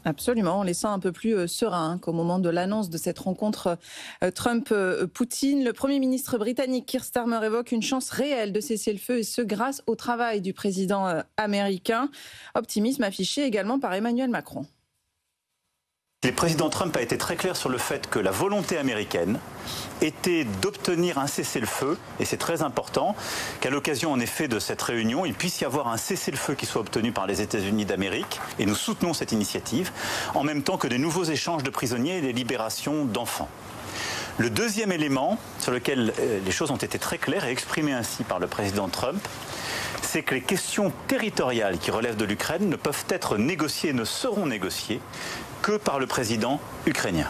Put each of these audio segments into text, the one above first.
Absolument, on les sent un peu plus sereins qu'au moment de l'annonce de cette rencontre Trump-Poutine. Le Premier ministre britannique Keir Starmer évoque une chance réelle de cesser le feu, et ce grâce au travail du président américain. Optimisme affiché également par Emmanuel Macron. Le président Trump a été très clair sur le fait que la volonté américaine était d'obtenir un cessez-le-feu, et c'est très important qu'à l'occasion en effet de cette réunion, il puisse y avoir un cessez-le-feu qui soit obtenu par les États-Unis d'Amérique, et nous soutenons cette initiative, en même temps que de nouveaux échanges de prisonniers et des libérations d'enfants. Le deuxième élément sur lequel les choses ont été très claires et exprimées ainsi par le président Trump, c'est que les questions territoriales qui relèvent de l'Ukraine ne peuvent être négociées, ne seront négociées que par le président ukrainien.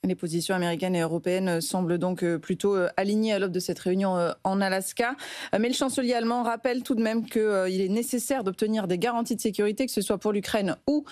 Les positions américaines et européennes semblent donc plutôt alignées à l'aube de cette réunion en Alaska. Mais le chancelier allemand rappelle tout de même qu'il est nécessaire d'obtenir des garanties de sécurité, que ce soit pour l'Ukraine ou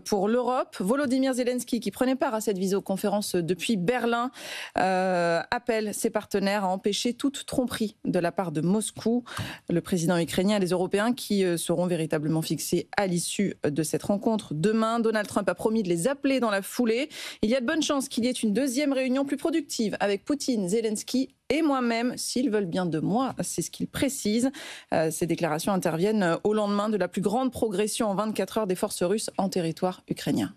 pour l'Europe. Volodymyr Zelensky, qui prenait part à cette visioconférence depuis Berlin, appelle ses partenaires à empêcher toute tromperie de la part de Moscou. Le président ukrainien et les Européens qui seront véritablement fixés à l'issue de cette rencontre demain. Donald Trump a promis de les appeler dans la foulée. Il y a de bonnes chances qu'il y ait une deuxième réunion plus productive avec Poutine, Zelensky et moi-même, s'ils veulent bien de moi, c'est ce qu'il précise. Ces déclarations interviennent au lendemain de la plus grande progression en 24 heures des forces russes en territoire ukrainien.